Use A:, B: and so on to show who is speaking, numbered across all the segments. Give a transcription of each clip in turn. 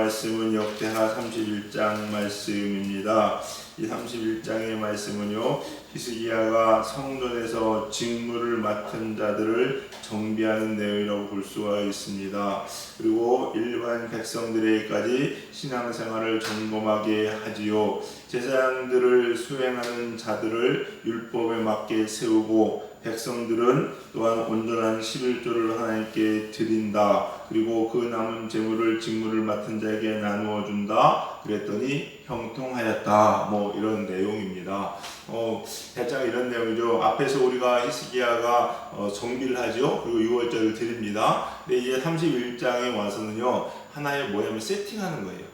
A: 말씀은 역대하 31장 말씀입니다. 이 31장의 말씀은요, 히스기야가 성전에서 직무를 맡은 자들을 정비하는 내용이라고 볼 수가 있습니다. 그리고 일반 백성들에게까지 신앙생활을 점검하게 하지요. 제사장들을 수행하는 자들을 율법에 맞게 세우고, 백성들은 또한 온전한 11조를 하나님께 드린다. 그리고 그 남은 재물을 직무를 맡은 자에게 나누어 준다. 그랬더니 형통하였다. 뭐 이런 내용입니다. 대략 이런 내용이죠. 앞에서 우리가 히스기야가 정비를 하죠. 그리고 6월절을 드립니다. 근데 이제 31장에 와서는요, 하나의 뭐냐면 세팅하는 거예요.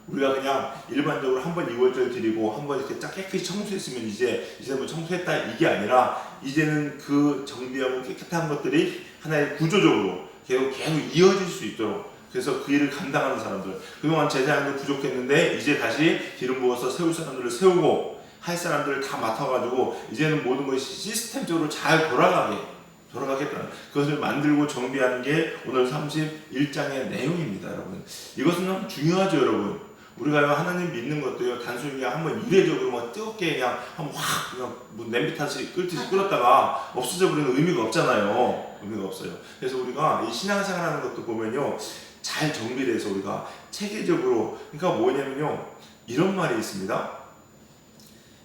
A: 우리가 그냥 일반적으로 한번 2월절 드리고 한번 이렇게 딱 깨끗이 청소했으면 이제 뭐 청소했다 이게 아니라, 이제는 그 정비하고 깨끗한 것들이 하나의 구조적으로 계속 이어질 수 있도록, 그래서 그 일을 감당하는 사람들, 그동안 제사장도 부족했는데 이제 다시 기름 부어서 세울 사람들을 세우고 할 사람들을 다 맡아가지고 이제는 모든 것이 시스템적으로 잘 돌아가겠다는 그것을 만들고 정비하는 게 오늘 31장의 내용입니다. 여러분, 이것은 너무 중요하죠. 여러분, 우리가 하나님 믿는 것도요, 단순히 그냥 한번 이례적으로 막 뜨겁게 그냥 한번 확 그냥 뭐 냄비 탓이 끓듯이 끓었다가 없어져 버리는 의미가 없잖아요. 의미가 없어요. 그래서 우리가 이 신앙생활하는 것도 보면요, 잘 정비를 해서 우리가 체계적으로, 그러니까 뭐냐면요, 이런 말이 있습니다.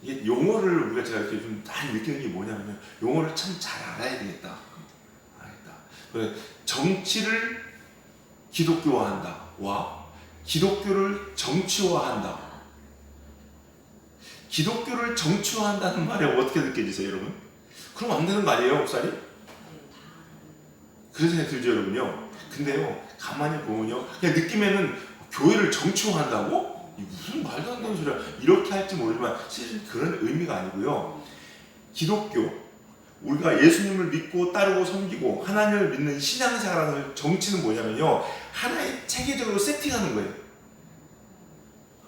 A: 이게 용어를 우리가 제가 이렇게 좀 많이 느끼는 게 뭐냐면요, 용어를 참 잘 알아야 되겠다. 그래, 정치를 기독교화한다. 와, 기독교를 정치화한다. 기독교를 정치화한다는 말에 어떻게 느껴지세요, 여러분? 그럼 안 되는 거 아니에요, 목사님? 그런 생각이 들죠, 여러분요. 근데요, 가만히 보면요, 그냥 느낌에는 교회를 정치화한다고? 무슨 말도 안 되는 소리야. 이렇게 할지 모르지만 실은 그런 의미가 아니고요. 기독교, 우리가 예수님을 믿고 따르고 섬기고 하나님을 믿는 신앙생활하는 정치는 뭐냐면요, 하나의 체계적으로 세팅하는 거예요.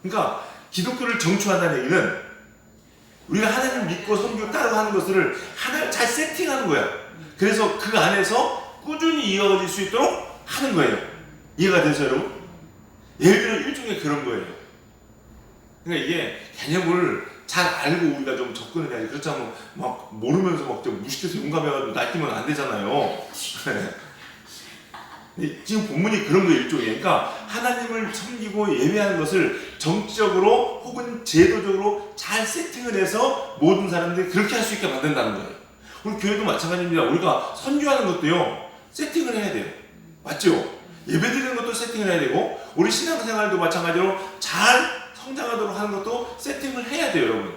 A: 그러니까 기독교를 정치한다는 얘기는 우리가 하나님을 믿고 섬기고 따르고 하는 것을 하나를 잘 세팅하는 거야. 그래서 그 안에서 꾸준히 이어질 수 있도록 하는 거예요. 이해가 되세요, 여러분? 예를 들어 일종의 그런 거예요. 그러니까 이게 개념을 잘 알고 우리가 좀 접근을 해야지. 그렇지 않으면 막 모르면서 막 좀 무식해서 용감해가지고 날뛰면 안 되잖아요. 지금 본문이 그런 거예요, 일종의. 그러니까 하나님을 섬기고 예배하는 것을 정치적으로 혹은 제도적으로 잘 세팅을 해서 모든 사람들이 그렇게 할 수 있게 만든다는 거예요. 우리 교회도 마찬가지입니다. 우리가 선교하는 것도요, 세팅을 해야 돼요. 맞죠? 예배드리는 것도 세팅을 해야 되고, 우리 신앙생활도 마찬가지로 잘 성장하도록 하는 것도 세팅을 해야 돼요, 여러분.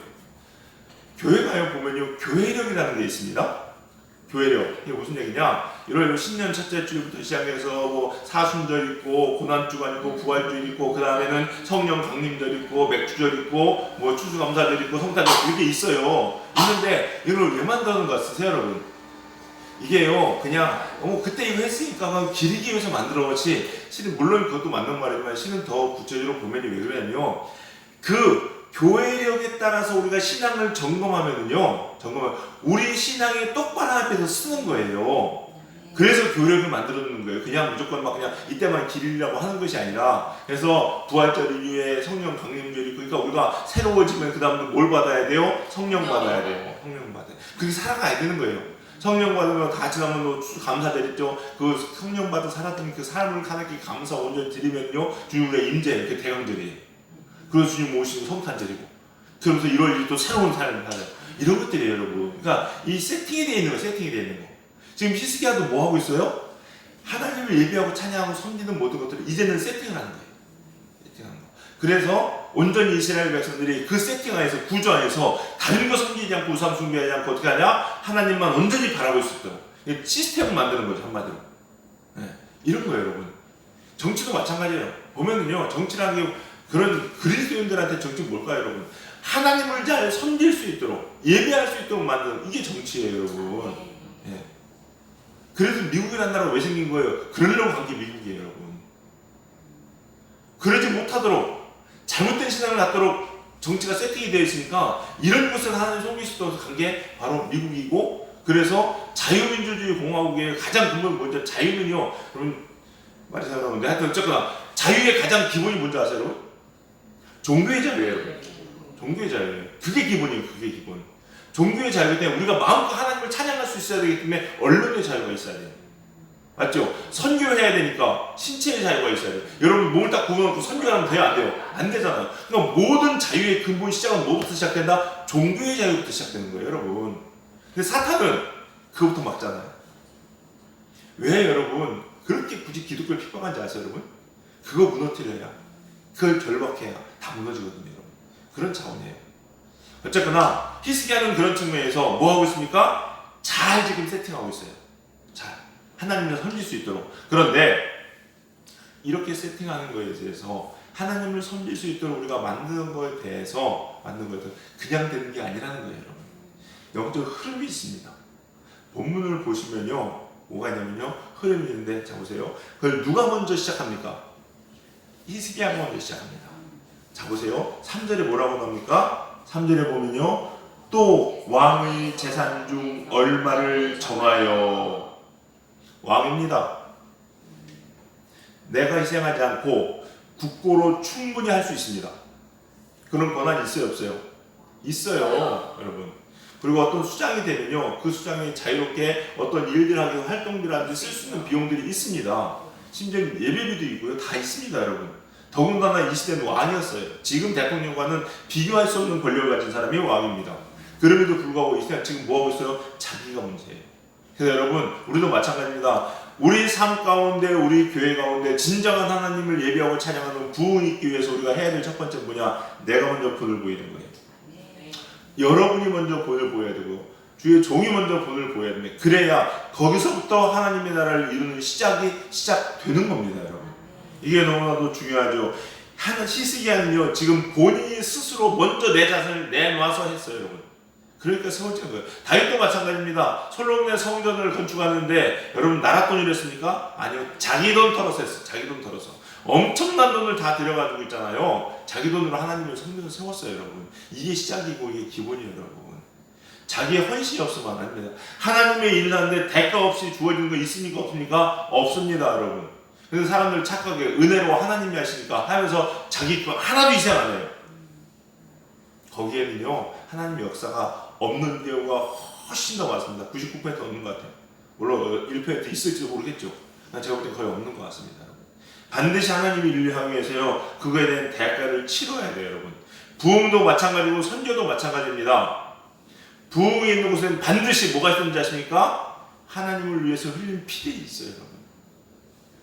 A: 교회가요, 보면요, 교회력이라는 게 있습니다. 교회력. 이게 무슨 얘기냐? 1월 신년 첫째 주부터 시작해서 뭐 사순절 있고, 고난주간 있고, 부활주일 있고, 그 다음에는 성령 강림절 있고, 맥주절 있고, 뭐 추수감사절 있고, 성탄절 이렇게 있어요. 있는데 이걸 왜 만드는 것 같으세요, 여러분? 이게요, 그냥 그때 이거 했으니까 기리기 위해서 만들어놓지, 실은 물론 그것도 맞는 말이지만 실은 더 구체적으로 보면 왜 그러냐면요, 그 교회력에 따라서 우리가 신앙을 점검하면은요, 우리 신앙이 똑바로 앞에서 쓰는 거예요. 그래서 교회력을 만들어놓는 거예요. 그냥 무조건 막 그냥 이때만 기리려고 하는 것이 아니라. 그래서 부활절 이후에 성령 강림절이 있고, 그러니까 우리가 새로워지면 그 다음에 뭘 받아야 돼요? 성령 받아야 돼요. 성령 받아요. 그렇게 살아가야 되는 거예요. 성령 받으면 다 같이 가면 감사절 있죠. 그 성령 받아 살았던 그 삶을 하나님께 감사 온전히 드리면요, 주님의 임재, 그 대강절이에요. 그래서 주님 오시고 성탄절이고, 그러면서 1월 1일 또 새로운 삶을 살아요. 이런 것들이에요, 여러분. 그러니까 이 세팅이 되어 있는 거, 세팅이 되어 있는 거. 지금 히스기야도 뭐 하고 있어요? 하나님을 예배하고 찬양하고 섬기는 모든 것들을 이제는 세팅을 하는 거예요. 세팅하는 거. 그래서 온전히 이스라엘 백성들이 그 세팅 안에서, 구조 안에서 다른 거 섬기지 않고 우상 숭배하지 않고 어떻게 하냐? 하나님만 온전히 바라볼 수 있도록 시스템을 만드는 거죠, 한마디로. 네. 이런 거예요, 여러분. 정치도 마찬가지예요. 보면은요, 정치라는 게 그런 그리스도인들한테 정치 뭘까요, 여러분? 하나님을 잘 섬길 수 있도록, 예배할 수 있도록 만드는, 이게 정치예요, 여러분. 예. 그래서 미국이라는 나라가 왜 생긴 거예요? 그러려고 간 게 미국이에요, 여러분. 그러지 못하도록, 잘못된 신앙을 갖도록 정치가 세팅이 되어 있으니까, 이런 곳에서 하나님 섬길 수 있도록 간 게 바로 미국이고, 그래서 자유민주주의 공화국의 가장 근본 먼저 자유는요, 여러분, 말이 잘나오는데 하여튼 어쨌거나 자유의 가장 기본이 뭔지 아세요, 여러분? 종교의 자유예요. 종교의 자유예요. 그게 기본이에요. 그게 기본. 종교의 자유이기 때문에 우리가 마음껏 하나님을 찬양할 수 있어야 되기 때문에 언론의 자유가 있어야 돼요. 맞죠? 선교해야 되니까 신체의 자유가 있어야 돼요. 여러분 몸을 딱 구워놓고 선교하면 돼요? 안 돼요? 안 되잖아요. 그러니까 모든 자유의 근본 시작은 뭐부터 시작된다? 종교의 자유부터 시작되는 거예요, 여러분. 근데 사탄은 그거부터 막잖아요. 왜 여러분 그렇게 굳이 기독교를 핍박한지 아세요, 여러분? 그거 무너뜨려야, 그걸 결박해야 다 무너지거든요, 여러분. 그런 차원이에요. 어쨌거나 히스기야는 그런 측면에서 뭐 하고 있습니까? 잘 지금 세팅하고 있어요. 잘 하나님을 섬길 수 있도록. 그런데 이렇게 세팅하는 거에 대해서 하나님을 섬길 수 있도록 우리가 만드는 거에 대해서 그냥 되는 게 아니라는 거예요, 여러분. 영적 흐름이 있습니다. 본문을 보시면요, 뭐가 있냐면요, 흐름이 있는데, 자 보세요. 그걸 누가 먼저 시작합니까? 히스기야가 먼저 시작합니다. 자 보세요. 3절에 뭐라고 나옵니까? 3절에 보면요, 또 왕의 재산 중 얼마를 정하여, 왕입니다. 내가 희생하지 않고 국고로 충분히 할 수 있습니다. 그런 권한이 있어요, 없어요? 있어요, 여러분. 그리고 어떤 수장이 되면요, 그 수장이 자유롭게 어떤 일들을 하기, 활동들을 하기 쓸 수 있는 비용들이 있습니다. 심지어 예배비도 있고요, 다 있습니다, 여러분. 더군다나 이 시대는 왕이었어요. 지금 대통령과는 비교할 수 없는 권력을 가진 사람이 왕입니다. 그럼에도 불구하고 이 시대는 지금 뭐 하고 있어요? 자기가 문제예요. 그래서 여러분, 우리도 마찬가지입니다. 우리 삶 가운데, 우리 교회 가운데 진정한 하나님을 예배하고 찬양하는 부흥이 있기 위해서 우리가 해야 될 첫 번째 뭐냐? 내가 먼저 본을 보이는 거예요. 여러분이 먼저 본을 보여야 되고 주의 종이 먼저 본을 보여야 됩니다. 그래야 거기서부터 하나님의 나라를 이루는 시작되는 겁니다, 여러분. 이게 너무나도 중요하죠. 히스기야는요, 지금 본인이 스스로 먼저 내 자신을 내놔서 했어요, 여러분. 그러니까 세워진 거예요. 다윗도 마찬가지입니다. 솔로몬의 성전을 건축하는데 여러분 나라 돈이 됐습니까? 아니요, 자기 돈 털어서 했어요. 자기 돈 털어서. 엄청난 돈을 다 들여가지고 있잖아요. 자기 돈으로 하나님을 성전을 세웠어요, 여러분. 이게 시작이고 이게 기본이에요, 여러분. 자기의 헌신이 없으면 안 됩니다. 하나님의 일을 하는데 대가 없이 주어지는 거 있습니까? 없습니까? 없습니다, 여러분. 그래서 사람들 착각해. 은혜로 하나님이 하시니까 하면서 자기 거 하나도 희생 안 해요. 거기에는요, 하나님의 역사가 없는 경우가 훨씬 더 많습니다. 99% 없는 것 같아요. 물론 1% 있을지도 모르겠죠. 제가 볼 때 거의 없는 것 같습니다. 반드시 하나님이 인류를 하기 위해서요, 그거에 대한 대가를 치러야 돼요, 여러분. 부흥도 마찬가지고 선교도 마찬가지입니다. 부흥이 있는 곳에는 반드시 뭐가 있는지 아십니까? 하나님을 위해서 흘린 피들이 있어요, 여러분.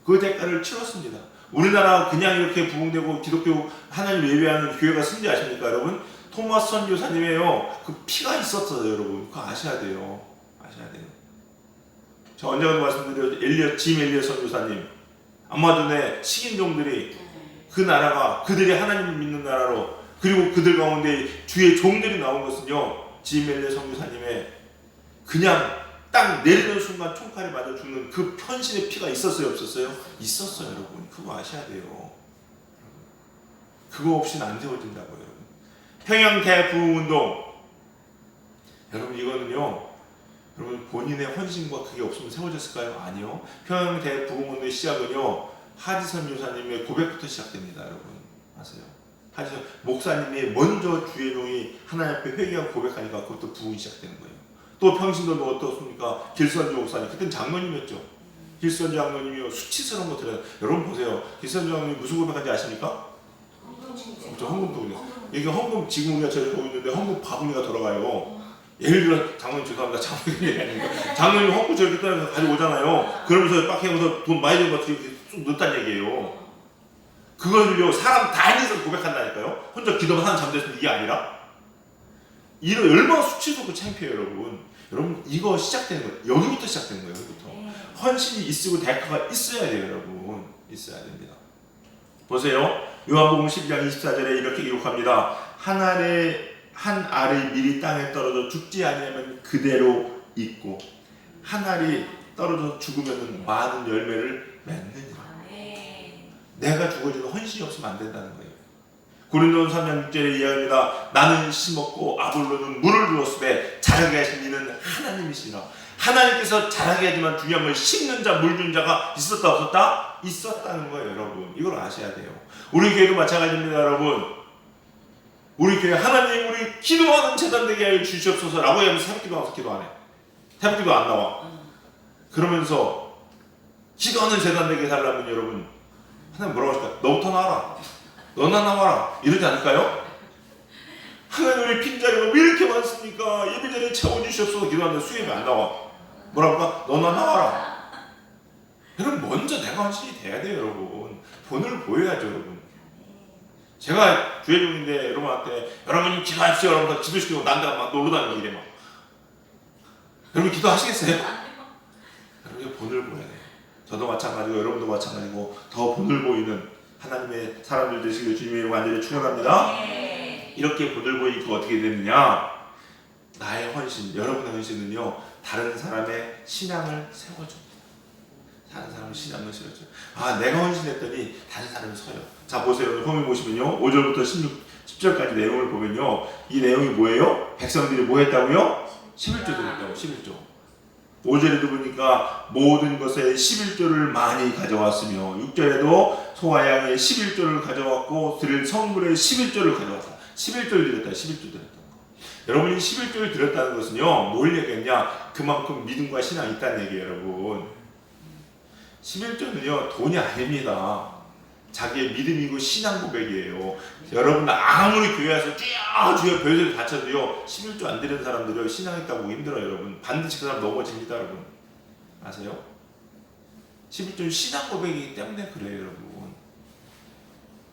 A: 그 대가를 치렀습니다. 우리나라 그냥 이렇게 부흥되고 기독교 하나님 예배하는 교회가 쓴지 아십니까, 여러분? 토마스 선교사님의요, 그 피가 있었어요, 여러분. 그거 아셔야 돼요. 아셔야 돼요. 저 언젠가도 말씀드렸죠. 짐 엘리엇 선교사님. 아마존의 식인종들이 그 나라가 그들이 하나님을 믿는 나라로, 그리고 그들 가운데 주의 종들이 나온 것은요, 짐 엘리엇 선교사님의 그냥 딱 내리는 순간 총칼에 맞아 죽는 그 편신의 피가 있었어요, 없었어요? 있었어요, 여러분. 그거 아셔야 돼요. 그거 없이는 안 세워진다고요, 여러분. 평양 대부흥운동, 여러분 이거는요, 여러분 본인의 헌신과 그게 없으면 세워졌을까요? 아니요. 평양 대부흥운동의 시작은요, 하지선 교사님의 고백부터 시작됩니다, 여러분. 아세요? 하지선 목사님이 먼저 주의 종이 하나님 앞에 회개하고 고백하니까 그것도 부흥이 시작되는 거예요. 또 평신도는 어떻습니까? 길선주 목사님, 그때는 장로님이었죠. 길선주 장로님이 수치스러운 것들을, 여러분 보세요. 길선주 장로님이 무슨 고백한지 아십니까? 헌금도 그래요. 이게 헌금, 지금 우리가 저기 보고 있는데 헌금 바구니가 돌아가요. 예를 들어 장로님 죄송합니다. 장로님 얘기 아닙니다. 장로님 헌금 저렇게 떠나서 가지고 오잖아요. 그러면서 빡 해서 돈 많이 준 것 같이 쭉 넣었다는 얘기예요. 그거를요, 사람 다 있는 데서 고백한다니까요. 혼자 기도만 하는 잠들었으면 이게 아니라. 이런 얼마나 수치스럽고 창피해요, 여러분. 여러분 이거 시작되는 거예요. 여기부터 시작되는 거예요. 여기부터. 헌신이 있고 대가가 있어야 돼요, 여러분. 있어야 됩니다. 보세요. 요한복음 12장 24절에 이렇게 기록합니다. 한 알이 미리 땅에 떨어져 죽지 아니하면 그대로 있고 한 알이 떨어져 죽으면 많은 열매를 맺느니라. 내가 죽어지는 헌신이 없으면 안 된다는 거예요. 고린도서 3장 6절에 이야기합니다. 나는 심었고 아볼로는 물을 주었으되 자라게 하신 이는 하나님이시라. 하나님께서 잘하게 하지만 중요한 건 심는 자, 물 주는 자가 있었다 없었다? 있었다는 거예요, 여러분. 이걸 아셔야 돼요. 우리 교회도 마찬가지입니다, 여러분. 우리 교회 하나님 우리 기도하는 재단 되게 하여 주시옵소서라고 하면서 새벽기도 와서 기도 안 해. 새벽기도 안 나와. 그러면서 기도하는 재단 되게 살려면 여러분 하나님 뭐라고 하실까요? 너부터 나와라. 너나 나와라. 이러지 않을까요? 하나님 우리 빈자리가 왜 이렇게 많습니까? 예배자리에 채워주시옵소서 기도하는데 수입이 안 나와. 뭐라고 할까? 너나 나와라. 여러분 먼저 내가 헌신이 돼야 돼요, 여러분. 본을 보여야죠, 여러분. 제가 교회 중인데 여러분한테 여러분 기도하십시오, 여러분 기도시키고 난 데가 막 놀러 다니고 이래 막. 여러분 기도하시겠어요? 여러분 본을 보여야 돼요. 저도 마찬가지고 여러분도 마찬가지고 더 본을 보이는 하나님의 사람들 되시길 주님의 완전히 축원합니다. 이렇게 본을 보이니까 어떻게 되느냐? 나의 헌신, 여러분의 헌신은요 다른 사람의 신앙을 세워줍니다. 다른 사람의 신앙을 세워줘요. 아 내가 헌신했더니 다른 사람이 서요. 자 보세요. 홈에 보시면요 5절부터 10절까지 내용을 보면요 이 내용이 뭐예요? 백성들이 뭐 했다고요? 11조 드렸다고. 11조. 5절에도 보니까 모든 것에 11조를 많이 가져왔으며 6절에도 소와 양의 11조를 가져왔고 드릴 성물의 11조를 가져왔다. 11조를 드렸다. 11조 드렸다. 여러분이 11조를 드렸다는 것은요 뭘 얘기했냐? 그만큼 믿음과 신앙이 있다는 얘기예요, 여러분. 11조는요 돈이 아닙니다. 자기의 믿음이고 신앙 고백이에요. 여러분 아무리 교회 와서 주여 별소리 다 쳐도요 11조 안 드리는 사람들은 신앙 있다고 힘들어요, 여러분. 반드시 그 사람 넘어집니다, 여러분. 아세요? 11조는 신앙 고백이기 때문에 그래요, 여러분.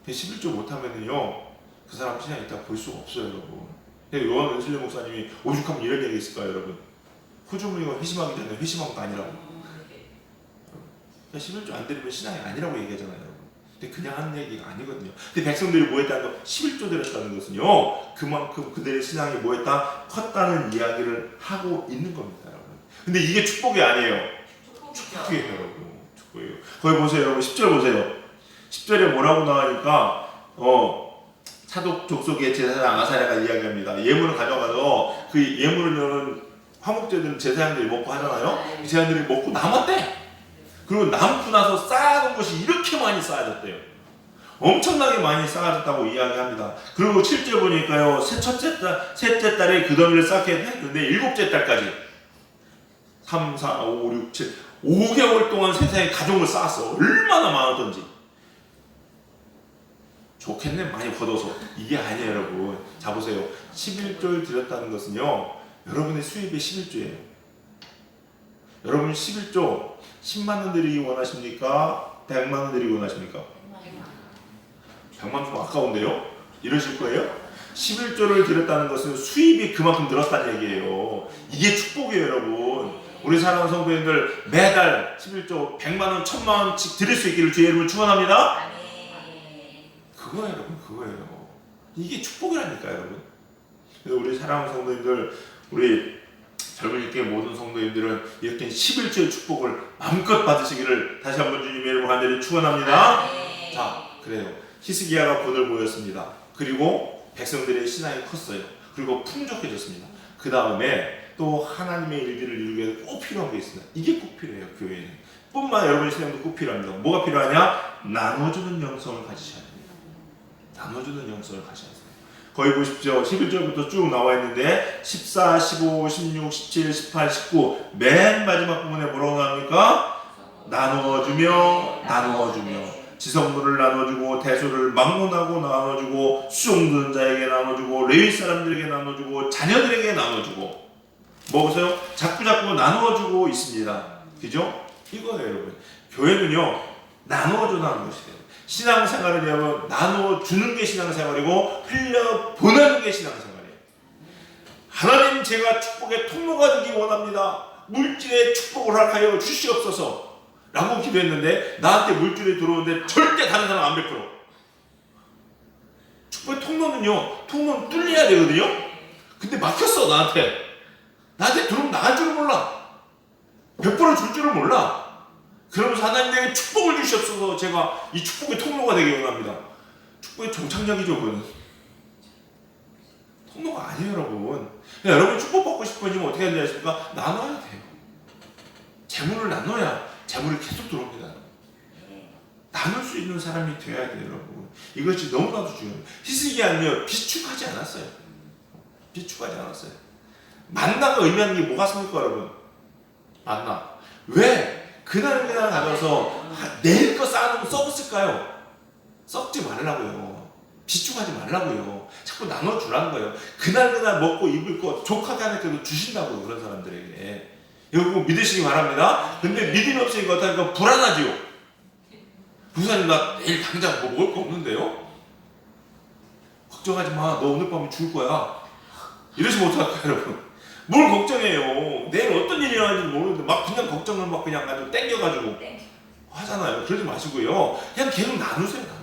A: 11조 못하면은요 그 사람 신앙 있다고 볼 수가 없어요, 여러분. 요한 웬슬리 목사님이 오죽하면 이런 얘기 있을까요, 여러분? 후주무리가 회심하기 전에 회심한 거 아니라고. 11조 안 드리면 신앙이 아니라고 얘기하잖아요, 여러분. 근데 그냥 하는 얘기가 아니거든요. 근데 백성들이 뭐 했다는 거, 11조 드렸다는 것은요 그만큼 그들의 신앙이 뭐 했다? 컸다는 이야기를 하고 있는 겁니다, 여러분. 근데 이게 축복이 아니에요. 축복이에요, 여러분. 축복이에요. 거기 보세요, 여러분. 10절 보세요. 10절에 뭐라고 나와니까 차독 족속의 제사장 아사랴가 이야기합니다. 예물을 가져가서 그 예물을 화목제들은 제사장들이 먹고 하잖아요. 제사장들이 먹고 남았대. 그리고 남고 나서 쌓아놓은 것이 이렇게 많이 쌓아졌대요. 엄청나게 많이 쌓아졌다고 이야기합니다. 그리고 7절 보니까요 셋째 달에 그 더미를 쌓게 했는데 7째 달까지 3, 4, 5, 6, 7 5개월 동안 세상에 가족을 쌓았어. 얼마나 많았던지. 좋겠네, 많이 걷어서. 이게 아니에요, 여러분. 자 보세요. 11조를 드렸다는 것은요 여러분의 수입의 11조예요. 여러분 11조 10만원 드리기 원하십니까? 100만원 드리기 원하십니까? 100만원 좀 아까운데요? 이러실 거예요? 11조를 드렸다는 것은 수입이 그만큼 늘었다는 얘기예요. 이게 축복이에요, 여러분. 우리 사랑하는 성도님들 매달 11조 100만원, 1000만원씩 드릴 수 있기를 주의 이름으로 축원합니다. 그거예요, 여러분. 그거예요. 이게 축복이라니까요, 여러분. 그래서 우리 사랑하는 성도님들, 우리 젊은 교회 모든 성도님들은 이렇게 11조의 축복을 마음껏 받으시기를 다시 한번 주님의 이름으로 간절히 축원합니다. 자, 그래요. 히스기야가 본을 보였습니다. 그리고 백성들의 신앙이 컸어요. 그리고 풍족해졌습니다. 그 다음에 또 하나님의 일들을 이루기 위해서 꼭 필요한 게 있습니다. 이게 꼭 필요해요, 교회에는. 뿐만 여러분의 신앙도 꼭 필요합니다. 뭐가 필요하냐? 나눠주는 영성을 가지셔야 됩니다. 나눠주는 영성을 가셔야 돼요. 거기 보십시오. 11절부터 쭉 나와 있는데 14, 15, 16, 17, 18, 19 맨 마지막 부분에 뭐라고 나옵니까? 나누어주며 지성물을 나눠주고 대소를 막론하고 나눠주고 수종 드는 자에게 나눠주고 레위 사람들에게 나눠주고 자녀들에게 나눠주고 뭐 보세요? 자꾸 나누어주고 있습니다. 그죠? 이거예요, 여러분. 교회는요 나누어주는 것이 돼요. 신앙생활을 여러분 나누어주는 게 신앙생활이고 흘려보내는 게 신앙생활이에요. 하나님 제가 축복의 통로가 되기 원합니다. 물질의 축복을 허락하여 주시옵소서 라고 기도했는데 나한테 물질이 들어오는데 절대 다른 사람 안 베풀어. 축복의 통로는 뚫려야 되거든요. 근데 막혔어. 나한테 들어오면 나갈 줄을 몰라. 베풀어 줄 줄을 몰라. 그러면서 하나님 내게 축복을 주시옵소서. 제가 이 축복의 통로가 되기 원합니다. 축복의 종착역이죠, 그건. 통로가 아니에요, 여러분. 여러분 축복받고 싶으시면 어떻게 해야 되십니까? 나눠야 돼요. 재물을 나눠야 재물이 계속 들어옵니다. 나눌 수 있는 사람이 되어야 돼요, 여러분. 이것이 너무나도 중요합니다. 히스기야는요, 비축하지 않았어요. 비축하지 않았어요. 만나가 의미하는 게 뭐가 습니까, 여러분? 만나. 왜 그날 가져서 내일 거 쌓아놓으면 썩었을까요? 썩지 말라고요. 비축하지 말라고요. 자꾸 나눠주라는 거예요. 그날 먹고 입을 거 족하게 하니까도 주신다고요, 그런 사람들에게. 이거 믿으시기 바랍니다. 근데 믿음이 없으니까 어떡하니까 불안하지요. 부사님, 나 내일 당장 뭐 먹을 거 없는데요? 걱정하지 마. 너 오늘 밤에 죽을 거야. 이러시면 어떡할까요, 여러분? 뭘 걱정해요? 내일 어떤 일이 일어날지 모르는데 막 그냥 걱정을 막 그냥 가지고 땡겨가지고 하잖아요. 그러지 마시고요. 그냥 계속 나누세요.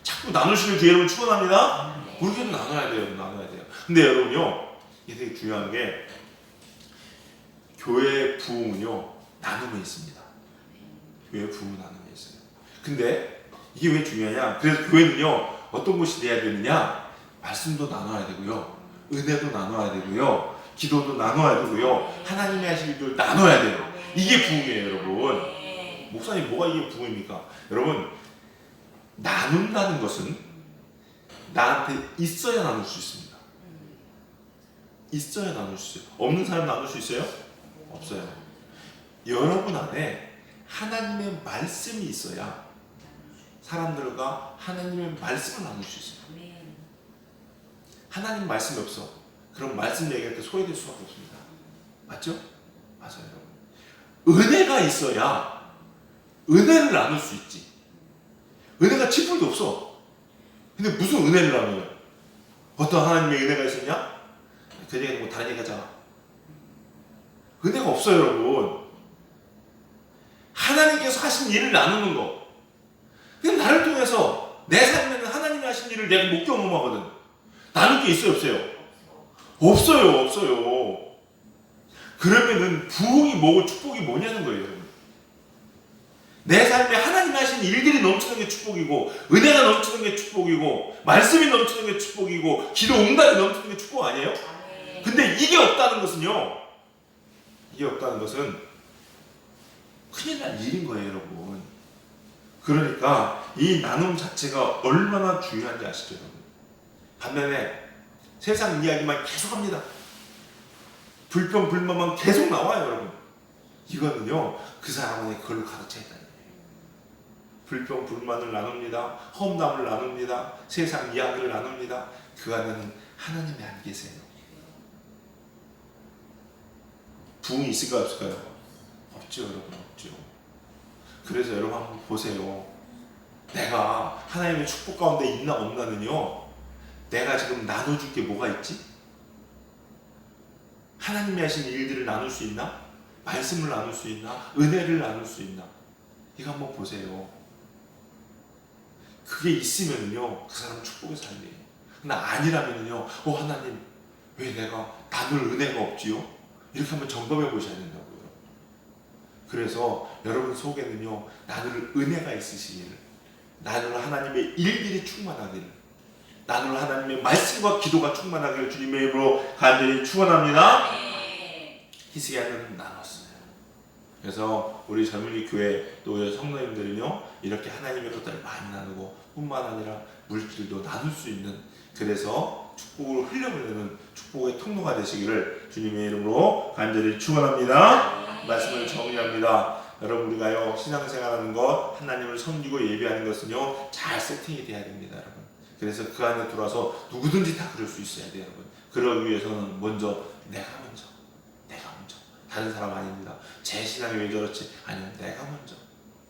A: 자꾸 나누시는 기회를 축원합니다. 우리 교회는 나눠야 돼요. 나눠야 돼요. 근데 여러분요, 이게 되게 중요한 게 교회 부흥은요, 나눔에 있습니다. 교회 부흥은 나눔에 있어요. 근데 이게 왜 중요하냐? 그래서 교회는요, 어떤 것이 돼야 되느냐? 말씀도 나눠야 되고요, 은혜도 나눠야 되고요, 기도도 나눠야 되고요, 하나님의 하실 일도 나눠야 돼요. 이게 부흥이에요, 여러분. 목사님, 뭐가 이게 부흥입니까? 여러분, 나눈다는 것은 나한테 있어야 나눌 수 있습니다. 있어야 나눌 수 있어요. 없는 사람 나눌 수 있어요? 없어요. 여러분 안에 하나님의 말씀이 있어야 사람들과 하나님의 말씀을 나눌 수 있어요. 하나님 말씀이 없어. 그럼 말씀 얘기할 때 소외될 수밖에 없습니다. 맞죠? 맞아요, 여러분. 은혜가 있어야 은혜를 나눌 수 있지. 은혜가 치풀도 없어. 근데 무슨 은혜를 나눠요? 어떤 하나님의 은혜가 있었냐? 그 얘기는 뭐 다른 얘기 하잖아. 은혜가 없어요, 여러분. 하나님께서 하신 일을 나누는 거. 그냥 나를 통해서 내 삶에는 하나님이 하신 일을 내가 못 경험하거든. 나눌 게 있어요, 없어요? 없어요, 없어요. 그러면은 부흥이 뭐고 축복이 뭐냐는 거예요, 여러분. 내 삶에 하나님이 하신 일들이 넘치는 게 축복이고, 은혜가 넘치는 게 축복이고, 말씀이 넘치는 게 축복이고, 기도 응답이 넘치는 게 축복 아니에요? 근데 이게 없다는 것은요, 이게 없다는 것은 큰일 날 일인 거예요, 여러분. 그러니까 이 나눔 자체가 얼마나 중요한지 아시죠, 여러분? 반면에 세상 이야기만 계속합니다. 불평 불만만 계속 나와요, 여러분. 이거는요, 그 사람은 그걸로 가득 차 있다는 거예요. 불평 불만을 나눕니다. 험담을 나눕니다. 세상 이야기를 나눕니다. 그 안에는 하나님이 안 계세요. 부흥이 있을까요, 없을까요? 없죠, 여러분. 없죠. 그래서 여러분 한번 보세요. 내가 하나님의 축복 가운데 있나 없나는요, 내가 지금 나눠줄 게 뭐가 있지? 하나님이 하신 일들을 나눌 수 있나? 말씀을 나눌 수 있나? 은혜를 나눌 수 있나? 이거 한번 보세요. 그게 있으면요, 그 사람은 축복의 삶이에요. 근데 아니라면요, 하나님, 왜 내가 나눌 은혜가 없지요? 이렇게 한번 점검해 보셔야 된다고요. 그래서 여러분 속에는요, 나눌 은혜가 있으시기를, 나눌 하나님의 일들이 충만하기를, 나눌 하나님의 말씀과 기도가 충만하기를 주님의 이름으로 간절히 축원합니다. 히스기야는 나눴어요. 그래서 우리 젊은이 교회 또 성도님들은요, 이렇게 하나님의 것들을 많이 나누고 뿐만 아니라 물질도 나눌 수 있는, 그래서 축복을 흘려보내는 축복의 통로가 되시기를 주님의 이름으로 간절히 축원합니다. 말씀을 정리합니다. 여러분, 우리가요, 신앙생활하는 것, 하나님을 섬기고 예배하는 것은요, 잘 세팅이 돼야 됩니다, 여러분. 그래서 그 안에 들어와서 누구든지 다 그럴 수 있어야 돼요, 여러분. 그러기 위해서는 먼저 내가 먼저 다른 사람 아닙니다. 제 신앙이 왜 저렇지? 아니요, 내가 먼저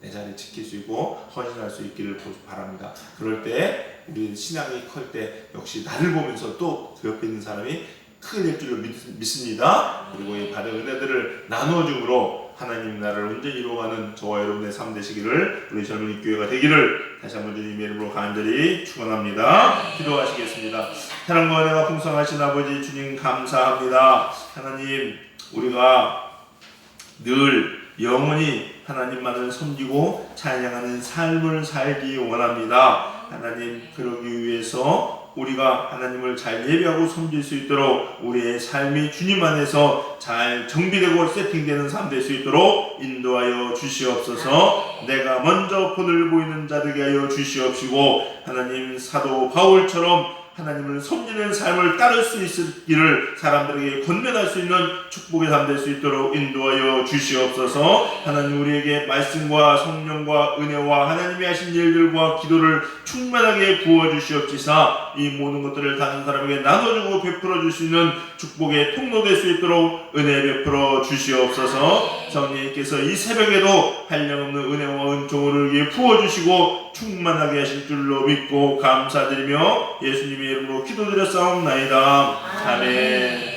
A: 내 자리 지킬 수 있고 헌신할 수 있기를 바랍니다. 그럴 때 우리 신앙이 클 때 역시 나를 보면서 또 그 옆에 있는 사람이 크게 될 줄로 믿습니다. 그리고 이 받은 은혜들을 나누어줌으로 하나님 나라를 온전히 이루어가는 저와 여러분의 삶 되시기를, 우리 젊은이 교회가 되기를 다시 한번 주님의 이름으로 간절히 축원합니다. 기도하시겠습니다. 사랑과 은혜가 풍성하신 아버지 주님, 감사합니다. 하나님, 우리가 늘 영원히 하나님만을 섬기고 찬양하는 삶을 살기 원합니다. 하나님, 그러기 위해서 우리가 하나님을 잘 예배하고 섬길 수 있도록 우리의 삶이 주님 안에서 잘 정비되고 세팅되는 삶 될 수 있도록 인도하여 주시옵소서. 내가 먼저 본을 보이는 자 되게 하여 주시옵시고 하나님 사도 바울처럼 하나님을 섬기는 삶을 따를 수 있기를 사람들에게 권면할 수 있는 축복의 삶 될 수 있도록 인도하여 주시옵소서. 하나님 우리에게 말씀과 성령과 은혜와 하나님이 하신 일들과 기도를 충만하게 부어주시옵지사 이 모든 것들을 다른 사람에게 나눠주고 베풀어 줄 수 있는 축복의 통로 될 수 있도록 은혜 베풀어 주시옵소서. 성령님께서 이 새벽에도 한량없는 은혜와 은총을 위해 부어주시고 충만하게 하실 줄로 믿고 감사드리며 예수님의 이름으로 기도드렸사옵나이다. 아멘.